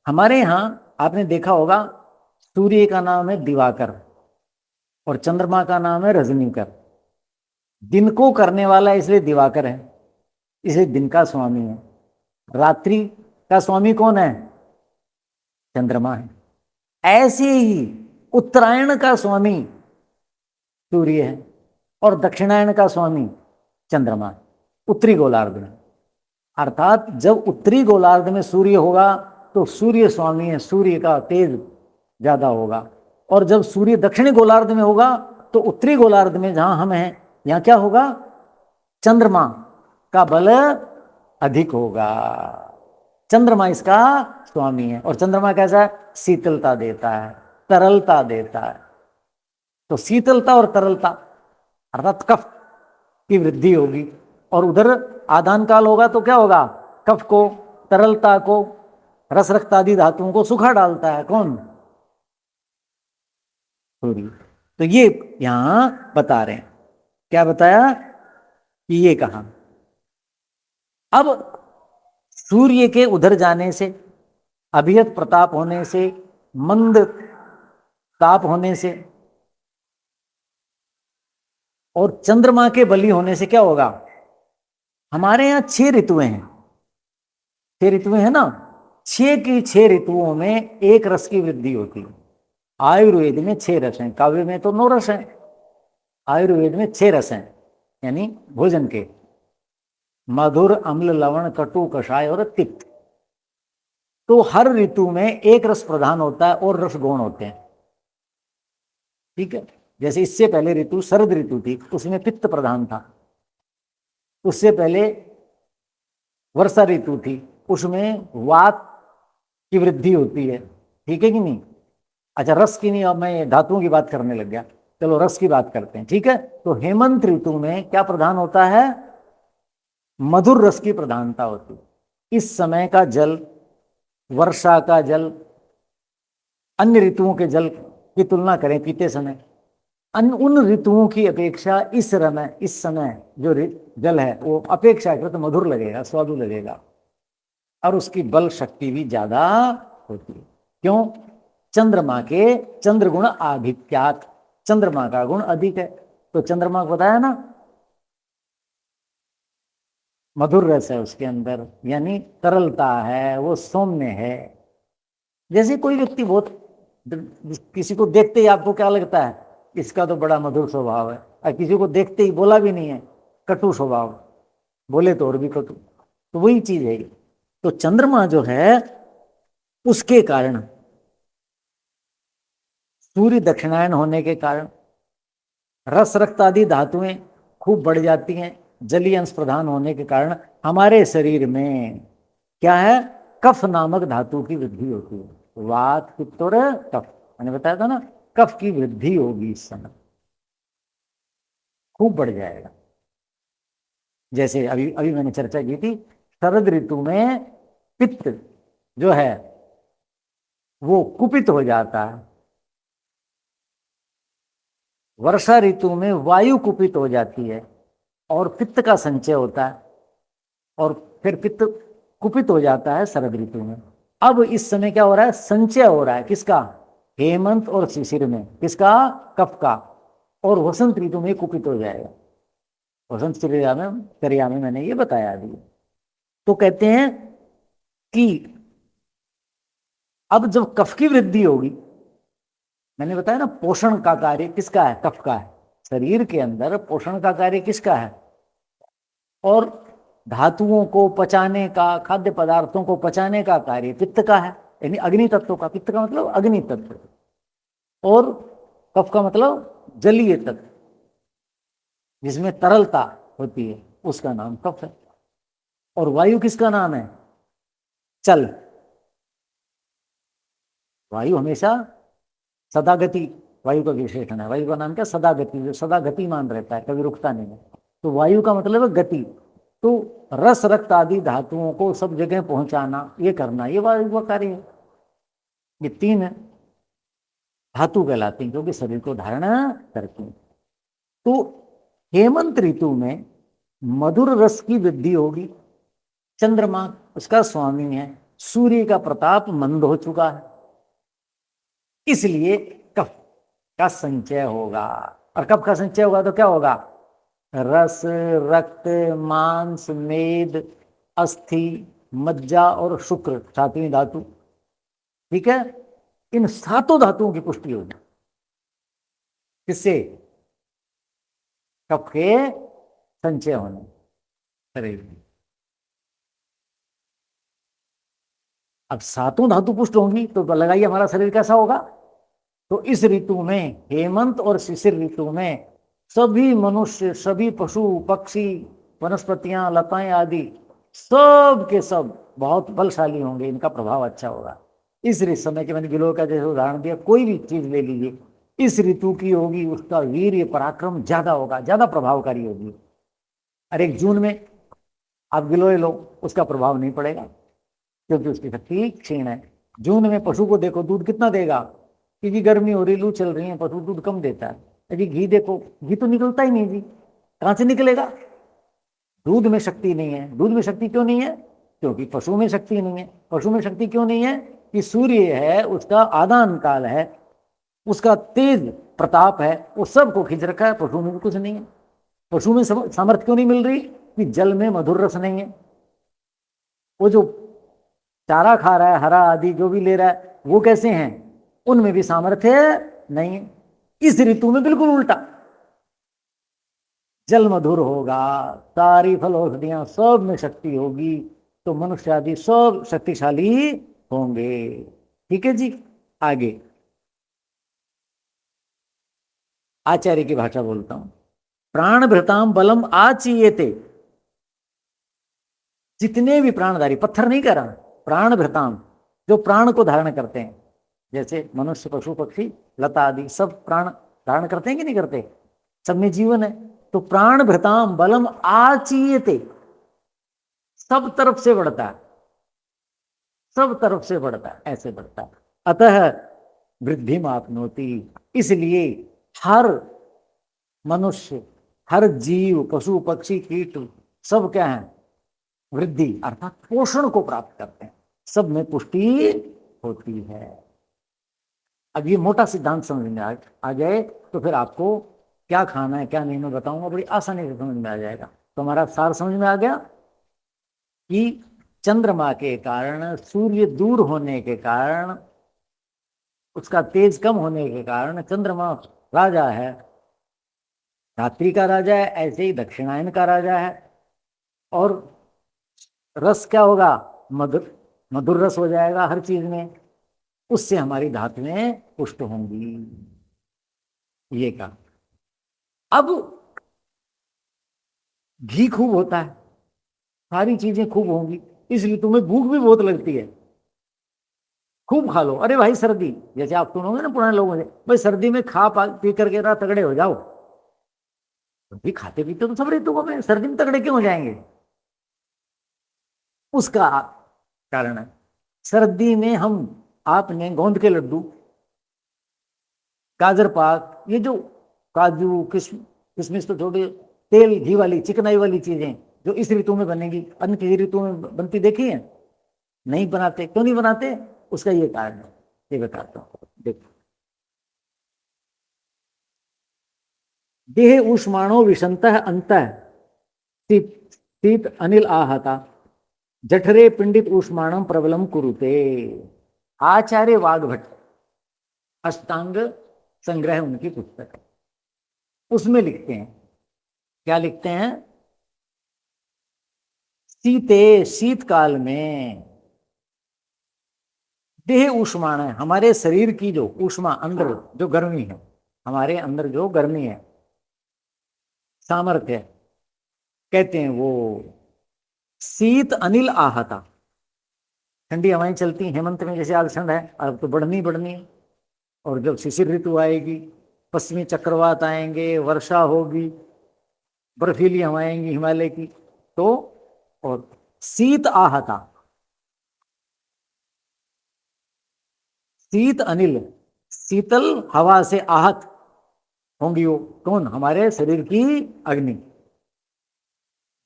हमारे यहाँ आपने देखा होगा, सूर्य का नाम है दिवाकर और चंद्रमा का नाम है रजनीकर। दिन को करने वाला इसलिए दिवाकर है, इसलिए दिन का स्वामी है। रात्रि का स्वामी कौन है? चंद्रमा है। ऐसे ही उत्तरायण का स्वामी सूर्य है और दक्षिणायन का स्वामी चंद्रमा है, उत्तरी गोलार्ध में। अर्थात जब उत्तरी गोलार्ध में सूर्य होगा तो सूर्य स्वामी है, सूर्य का तेज ज्यादा होगा। और जब सूर्य दक्षिणी गोलार्ध में होगा तो उत्तरी गोलार्ध में जहां हम हैं, यहां क्या होगा? चंद्रमा का बल अधिक होगा। चंद्रमा इसका स्वामी है। और चंद्रमा कैसा है? शीतलता देता है, तरलता देता है। तो शीतलता और तरलता अर्थात कफ की वृद्धि होगी। और उधर आदान काल होगा तो क्या होगा? कफ को, तरलता को, रस रक्त आदि धातुओं को सुखा डालता है कौन? सूर्य। तो ये यहां बता रहे हैं। क्या बताया? कि ये कहा अब सूर्य के उधर जाने से, अभियत प्रताप होने से, मंद ताप होने से और चंद्रमा के बली होने से क्या होगा? हमारे यहां 6 ऋतुएं हैं। 6 ऋतुएं हैं ना। 6 की 6 ऋतुओं में एक रस की वृद्धि होती है। आयुर्वेद में 6 रस हैं, काव्य में तो 9 रस हैं। आयुर्वेद में 6 रस हैं, यानी भोजन के मधुर, अम्ल, लवण, कटु, कषाय और तिक्त। तो हर ऋतु में एक रस प्रधान होता है और रस गौण होते हैं। ठीक है। जैसे इससे पहले ऋतु शरद ऋतु थी, उसमें पित्त प्रधान था। उससे पहले वर्षा ऋतु थी, उसमें वात की वृद्धि होती है। ठीक है कि नहीं? अच्छा, रस की नहीं, अब मैं धातुओं की बात करने लग गया। चलो रस की बात करते हैं। ठीक है। तो हेमंत ऋतु में क्या प्रधान होता है? मधुर रस की प्रधानता होती है। इस समय का जल, वर्षा का जल, अन्य ऋतुओं के जल की तुलना करें पीते समय, उन ऋतुओं की अपेक्षा इस समय जो जल है वो अपेक्षाकृत मधुर लगेगा, स्वादु लगेगा। और उसकी बल शक्ति भी ज्यादा होती है। क्यों? चंद्रमा के चंद्र गुण आधिक्यात, चंद्रमा का गुण अधिक है। तो चंद्रमा को बताया ना, मधुर रस है उसके अंदर, यानी तरलता है, वो सौम्य है। जैसे कोई व्यक्ति बहुत, किसी को देखते ही आपको क्या लगता है? इसका तो बड़ा मधुर स्वभाव है। और किसी को देखते ही बोला भी नहीं है, कटु स्वभाव, बोले तो और भी कटु। तो वही चीज है। तो चंद्रमा जो है उसके कारण, सूर्य दक्षिणायन होने के कारण रस रक्त आदि धातुएं खूब बढ़ जाती हैं। जलीय अंश प्रधान होने के कारण हमारे शरीर में क्या है? कफ नामक धातु की वृद्धि होती है। वात, पित्त और कफ, मैंने बताया था ना, कफ की वृद्धि होगी इस समय, खूब बढ़ जाएगा। जैसे अभी अभी मैंने चर्चा की थी, शरद ऋतु में पित्त जो है वो कुपित हो जाता है। वर्षा ऋतु में वायु कुपित हो जाती है और पित्त का संचय होता है, और फिर पित्त कुपित हो जाता है शरद ऋतु में। अब इस समय क्या हो रहा है? संचय हो रहा है। किसका? हेमंत और शिशिर में। किसका? कफ का। और वसंत ऋतु में कुपित हो जाएगा। वसंत क्रिया में मैंने ये बताया अभी। तो कहते हैं कि अब जब कफ की वृद्धि होगी, मैंने बताया ना, पोषण का कार्य किसका है? कफ का है। शरीर के अंदर पोषण का कार्य किसका है? और धातुओं को पचाने का, खाद्य पदार्थों को पचाने का कार्य पित्त का है, यानी अग्नि तत्व का। पित्त का मतलब अग्नि तत्व, और कफ का मतलब जलीय तत्व, जिसमें तरलता होती है, उसका नाम कफ है। और वायु किसका नाम है? चल। वायु हमेशा सदागति वायु का विशेषण है। वायु का नाम क्या? सदागति, जो सदा गतिमान रहता है, कभी रुकता नहीं है। तो वायु का मतलब है गति। तो रस रक्त आदि धातुओं को सब जगह पहुंचाना, ये करना, ये वायु का कार्य है। ये 3 धातु कहलाती हैं, जो कि शरीर को धारण करती हैं। तो हेमंत ऋतु में मधुर रस की वृद्धि होगी। चंद्रमा उसका स्वामी है, सूर्य का प्रताप मंद हो चुका है, इसलिए कफ का संचय होगा। और कफ का संचय होगा तो क्या होगा? रस, रक्त, मांस, मेद, अस्थि, मज्जा और शुक्र, सातवीं धातु, ठीक है, इन सातों धातुओं की पुष्टि होगी। किससे? कफ के संचय होने शरीर में। अब सातों धातु पुष्ट होंगी तो लगाइए हमारा शरीर कैसा होगा। तो इस ऋतु में, हेमंत और शिशिर ऋतु में, सभी मनुष्य, सभी पशु पक्षी, वनस्पतियां, लताएं आदि सब के सब बहुत बलशाली होंगे, इनका प्रभाव अच्छा होगा। इस समय के मैंने गिलोय का जैसे उदाहरण दिया, कोई भी चीज ले लीजिए, इस ऋतु की होगी, उसका वीर्य पराक्रम ज्यादा होगा, ज्यादा प्रभावकारी होगी। और एक जून में आप गिलोय लो, उसका प्रभाव नहीं पड़ेगा क्योंकि उसकी शक्ति क्षीण है। जून में पशु को देखो, दूध कितना देगा, क्योंकि गर्मी हो रही, लू चल रही है, पशु दूध कम देता है। यदि घी देखो, घी तो निकलता ही नहीं जी, कहां से निकलेगा? दूध में शक्ति नहीं है। दूध में शक्ति क्यों नहीं है? क्योंकि पशु में शक्ति नहीं है। पशु में शक्ति क्यों नहीं है? कि सूर्य है, उसका आदान काल है, उसका तेज प्रताप है, वो सबको खींच रखा है। पशु में भी कुछ नहीं है। पशु में सामर्थ्य क्यों नहीं मिल रही? कि जल में मधुर रस नहीं है। वो जो चारा खा रहा है, हरा आदि जो भी ले रहा है, वो कैसे हैं? उनमें भी सामर्थ्य नहीं है। इस ऋतु में बिल्कुल उल्टा, जल मधुर होगा, सारी फल औषधियां सब में शक्ति होगी, तो मनुष्य आदि सब शक्तिशाली होंगे। ठीक है जी। आगे आचार्य की भाषा बोलता हूं। प्राण भृताम बलम आचीयते, जितने भी प्राणधारी, पत्थर नहीं कह रहा, प्राण भृताम, जो प्राण को धारण करते हैं, जैसे मनुष्य, पशु पक्षी, लता आदि सब प्राण धारण करते हैं कि नहीं करते? सब में जीवन है। तो प्राण भृताम बलम आचीयते, सब तरफ से बढ़ता है, सब तरफ से बढ़ता है, ऐसे बढ़ता है। अतः वृद्धि मापनोति, इसलिए हर मनुष्य, हर जीव, पशु पक्षी कीट सब क्या है? वृद्धि अर्थात पोषण को प्राप्त करते हैं, सब में पुष्टि होती है। अब ये मोटा सिद्धांत समझ में आ जाए तो फिर आपको क्या खाना है क्या नहीं मैं बताऊंगा, बड़ी आसानी से समझ में आ जाएगा। तो हमारा सार समझ में आ गया कि चंद्रमा के कारण, सूर्य दूर होने के कारण, उसका तेज कम होने के कारण, चंद्रमा राजा है, रात्रि का राजा है, ऐसे ही दक्षिणायन का राजा है। और रस क्या होगा? मधुर, मधुर रस हो जाएगा हर चीज में, उससे हमारी धातुएं पुष्ट होंगी। ये का अब घी खूब होता है, सारी चीजें खूब होंगी, इसलिए तुम्हें भूख भी बहुत लगती है, खूब खा लो। अरे भाई सर्दी, जैसे आप सुनोगे ना पुराने लोगों से, भाई सर्दी में खा पी करके ना तगड़े हो जाओ। तो भी खाते पीते तो सब ऋतुओं में, सर्दी में तगड़े क्यों हो जाएंगे? उसका कारण है, सर्दी में हम, आपने गोंद के लड्डू, गाजर पाक, ये जो काजू किशमिश तो थोड़ी तेल घी वाली चिकनाई वाली चीजें जो इस ऋतु में बनेगी, अन्य किसी ऋतु में बनती देखी है? नहीं बनाते। क्यों नहीं बनाते? उसका ये कारण है, ये बताता हूं। देखो, देह ऊष्माणो विशंतः अंतः शीत अनिल आहता जठरे पिंडित ऊष्माणम प्रबलम कुरुते। आचार्य वाग्भट, अष्टांग संग्रह उनकी पुस्तक है, उसमें लिखते हैं, क्या लिखते हैं? शीतकाल में देह ऊष्माण है, हमारे शरीर की जो ऊष्मा, अंदर जो गर्मी है, हमारे अंदर जो गर्मी है, सामर्थ्य कहते हैं वो शीत अनिल आहता। ठंडी हवाएं चलती हैं हेमंत में, जैसे आज ठंड है, अब तो बढ़नी बढ़नी है। और जब शिशिर ऋतु आएगी, पश्चिमी चक्रवात आएंगे, वर्षा होगी, बर्फीली हवाएं आएंगी हिमालय की, तो और शीत आहता, शीत अनिल, शीतल हवा से आहत होंगी वो कौन? हमारे शरीर की अग्नि।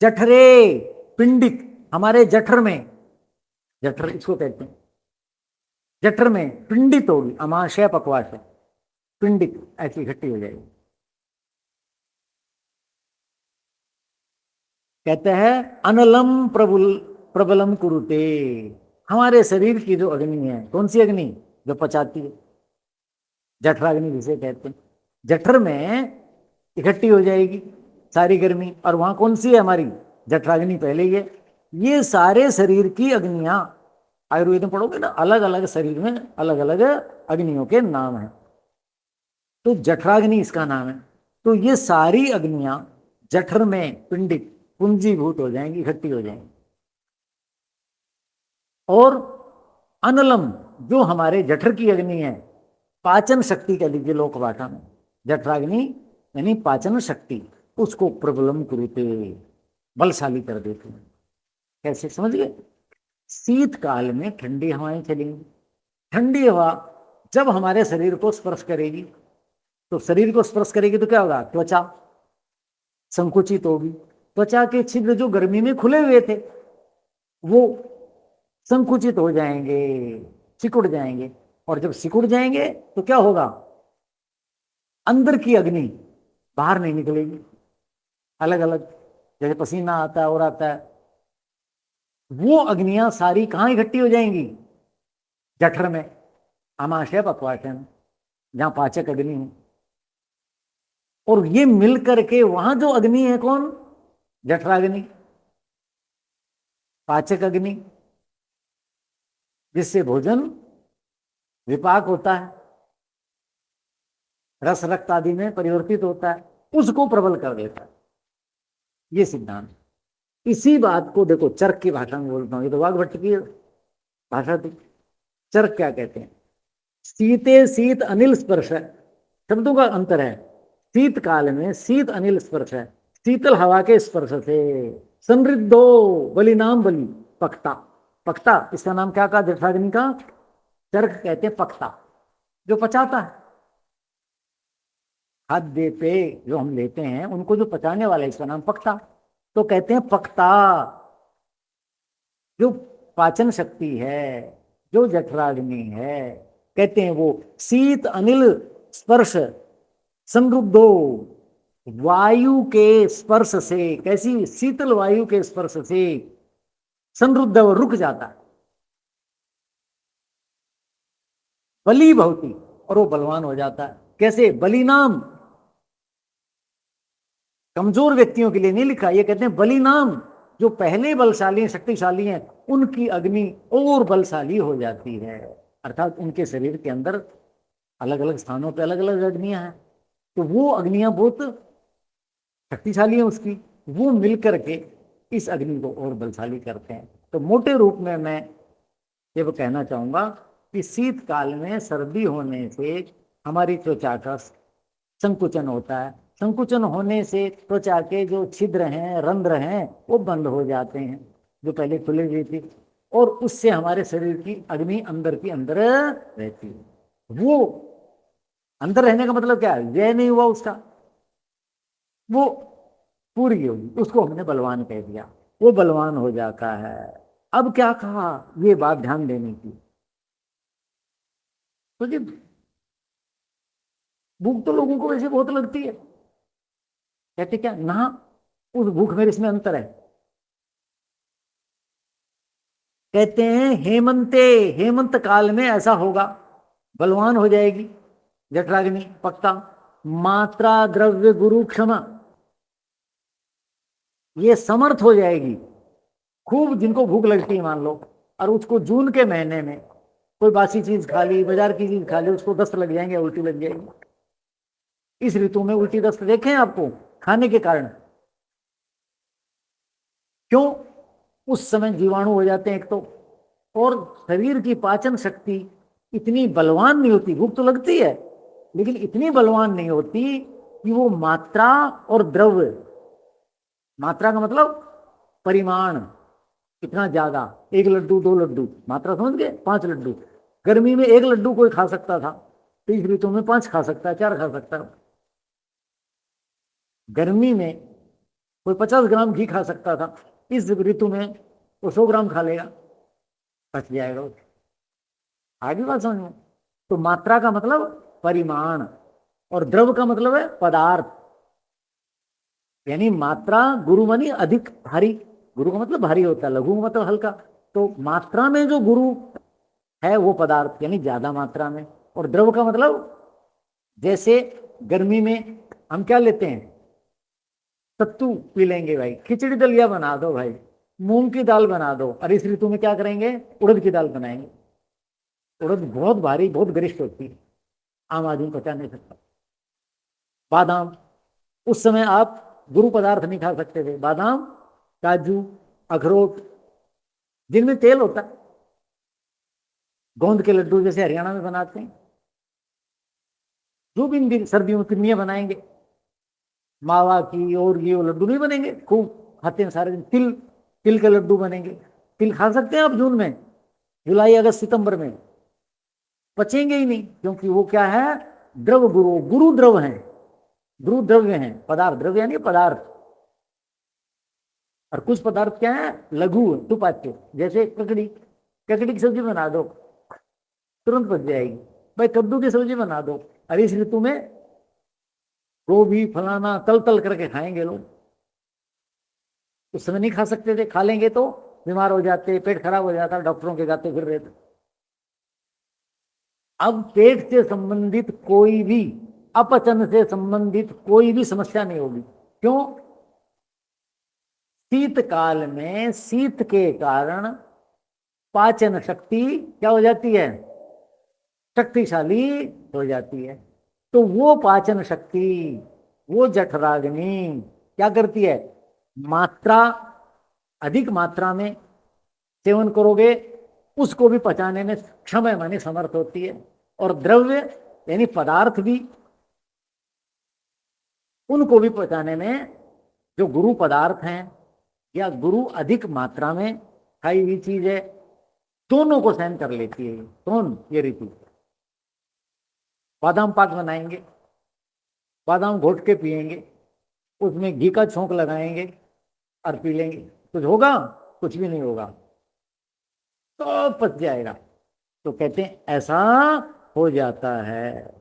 जठरे पिंडित, हमारे जठर में, जठर इसको कहते हैं। जठर में पिंडित होगी, अमाशय पक्वाशय, पिंडित ऐसी इकट्ठी हो जाएगी। कहते हैं अनलम प्रबलम कुरुते, हमारे शरीर की जो अग्नि है, कौन सी अग्नि, जो पचाती है, जठराग्नि जिसे कहते हैं, जठर में इकट्ठी हो जाएगी सारी गर्मी, और वहां कौन सी है हमारी, जठराग्नि पहले ही है। ये सारे शरीर की अग्नियां, आयुर्वेद में पढ़ोगे ना, अलग अलग शरीर में अलग अलग अग्नियों के नाम हैं, तो जठराग्नि इसका नाम है। तो ये सारी अग्नियां जठर में पिंडित पुंजीभूत हो जाएंगी, इकट्ठी हो जाएंगी। और अनलम जो हमारे जठर की अग्नि है, पाचन शक्ति कह लीजिए लोक भाषा में, जठराग्नि यानी पाचन शक्ति, उसको प्रबलम कुरुते, बलशाली कर देते हैं। कैसे, समझ गए? शीत काल में ठंडी हवाएं चलेंगी, ठंडी हवा जब हमारे शरीर को स्पर्श करेगी, तो शरीर को स्पर्श करेगी तो क्या होगा, त्वचा संकुचित होगी, त्वचा के छिद्र जो गर्मी में खुले हुए थे वो संकुचित हो जाएंगे, सिकुड़ जाएंगे, और जब सिकुड़ जाएंगे तो क्या होगा, अंदर की अग्नि बाहर नहीं निकलेगी, अलग अलग जैसे पसीना आता है और आता है, वो अग्नियां सारी कहां इकट्ठी हो जाएंगी, जठर में, आमाशय पक्वाशय में, जहां पाचक अग्नि है। और ये मिल करके वहां जो अग्नि है कौन, जठराग्नि, पाचक अग्नि, जिससे भोजन विपाक होता है, रस रक्त आदि में परिवर्तित होता है, उसको प्रबल कर देता है। ये सिद्धांत, इसी बात को देखो चरक की भाषा में बोलता हूं, ये तो वाग्भट की भाषा थी। चरक क्या कहते हैं, शीते शीत अनिल स्पर्श है, शब्दों का अंतर है। शीत काल में शीत अनिल स्पर्श है, शीतल हवा के स्पर्श से, समृद्धो बलि नाम बलि, पक्ता, पक्ता इसका नाम क्या कहा, जठराग्नि का, चरक कहते हैं पक्ता, जो पचाता है, खाद्य पे जो हम लेते हैं उनको जो पचाने वाला है, इसका नाम पक्ता। तो कहते हैं पक्ता, जो पाचन शक्ति है, जो जठराग्नि है, कहते हैं वो शीत अनिल स्पर्श समृद्धो, वायु के स्पर्श से, कैसी, शीतल वायु के स्पर्श से समृद्ध, वो रुक जाता है, बली भवती, और वो बलवान हो जाता है। कैसे, बली नाम, कमजोर व्यक्तियों के लिए नहीं लिखा, ये कहते हैं बली नाम, जो पहले बलशाली शक्तिशाली हैं उनकी अग्नि और बलशाली हो जाती है, अर्थात उनके शरीर के अंदर अलग अलग स्थानों पे अलग अलग अग्नियां हैं, तो वो अग्नियां बहुत शक्तिशाली है उसकी, वो मिलकर के इस अग्नि को और बलशाली करते हैं। तो मोटे रूप में मैं ये वो कहना चाहूंगा कि शीतकाल में सर्दी होने से हमारी त्वचा का संकुचन होता है, संकुचन होने से त्वचा के जो छिद्र हैं, रंध्र हैं, वो बंद हो जाते हैं जो पहले खुले हुए थे, और उससे हमारे शरीर की अग्नि अंदर की अंदर रहती है। वो अंदर रहने का मतलब क्या है, व्यय नहीं हुआ उसका, वो पूरी होगी, उसको हमने बलवान कह दिया, वो बलवान हो जाता है। अब क्या कहा, ये बात ध्यान देने की, क्योंकि भूख तो लोगों को वैसे बहुत लगती है, कहते क्या ना, उस भूख में इसमें अंतर है। कहते हैं हेमंते, हेमंत काल में ऐसा होगा, बलवान हो जाएगी जठराग्नि, पक्का, मात्रा द्रव्य गुरु क्षमा, ये समर्थ हो जाएगी खूब, जिनको भूख लगती है मान लो, और उसको जून के महीने में कोई बासी चीज खा ली, बाजार की चीज खा ली, उसको दस्त लग जाएंगे, उल्टी लग जाएगी। इस ऋतु में उल्टी दस्त देखें आपको, खाने के कारण, क्यों, उस समय जीवाणु हो जाते हैं एक तो, और शरीर की पाचन शक्ति इतनी बलवान नहीं होती, भूख तो लगती है लेकिन इतनी बलवान नहीं होती कि वो मात्रा और द्रव्य, मात्रा का मतलब परिमाण, इतना ज्यादा, एक लड्डू दो लड्डू, मात्रा समझ गए, 5 लड्डू, गर्मी में 1 लड्डू कोई खा सकता था, तो इस ऋतु में 5 खा सकता है, 4 खा सकता है। गर्मी में कोई 50 ग्राम घी खा सकता था, इस ऋतु में वो 100 ग्राम खा लेगा। पच जाएगा। आगे बात समझ में। तो मात्रा का मतलब परिमाण, और द्रव का मतलब है पदार्थ। यानी मात्रा, गुरु मानी अधिक भारी, गुरु का मतलब भारी होता है, लघु का मतलब हल्का। तो मात्रा में जो गुरु है वो पदार्थ, यानी ज्यादा मात्रा में। और द्रव का मतलब जैसे गर्मी में हम क्या लेते हैं, सत्तू पी लेंगे भाई, खिचड़ी दलिया बना दो भाई, मूंग की दाल बना दो, और इस ऋतु में क्या करेंगे, उड़द की दाल बनाएंगे। उड़द बहुत भारी, बहुत गरिष्ठ होती है, आम आदमी पचा नहीं सकता। बादाम, उस समय आप गुरु पदार्थ नहीं खा सकते थे, बादाम, काजू, अखरोट, जिनमें तेल होता है। गोंद के लड्डू जैसे हरियाणा में बनाते हैं, जो भी इन दिन सर्दियों में पिन्नियां बनाएंगे, मावा की और ये वो लड्डू नहीं बनेंगे, खूब खाते हैं सारे दिन। तिल, तिल के लड्डू बनेंगे। तिल खा सकते हैं आप जून में, जुलाई अगस्त सितंबर में, पचेंगे ही नहीं, क्योंकि वो क्या है, द्रव गुरु, गुरु द्रव है, गुरु द्रव्य है, पदार्थ, द्रव्य यानी पदार्थ। और कुछ पदार्थ क्या है, लघु सुपाच्य, जैसे ककड़ी, ककड़ी की सब्जी बना दो तुरंत पच जाएगी। भाई कद्दू की सब्जी बना दो, और इस ऋतु में गोभी फलाना तल तल करके खाएंगे लोग, उस समय नहीं खा सकते थे, खा लेंगे तो बीमार हो जाते, पेट खराब हो जाता, डॉक्टरों के जाते फिर रहे थे। अब पेट से संबंधित कोई भी, अपचन से संबंधित कोई भी समस्या नहीं होगी। क्यों, शीतकाल में शीत के कारण पाचन शक्ति क्या हो जाती है, शक्तिशाली हो जाती है। तो वो पाचन शक्ति, वो जठराग्नि क्या करती है, मात्रा, अधिक मात्रा में सेवन करोगे उसको भी पचाने में क्षमय माने समर्थ होती है। और द्रव्य यानी पदार्थ भी, उनको भी पचाने में, जो गुरु पदार्थ हैं या गुरु अधिक मात्रा में खाई हुई चीज है, दोनों को सहन कर लेती है। कौन, ये ऋतु। बादाम पाक बनाएंगे, बादाम घोट के पिएंगे, उसमें घी का छोंक लगाएंगे और पी लेंगे, कुछ होगा, कुछ भी नहीं होगा, तो पच जाएगा। तो कहते हैं ऐसा हो जाता है।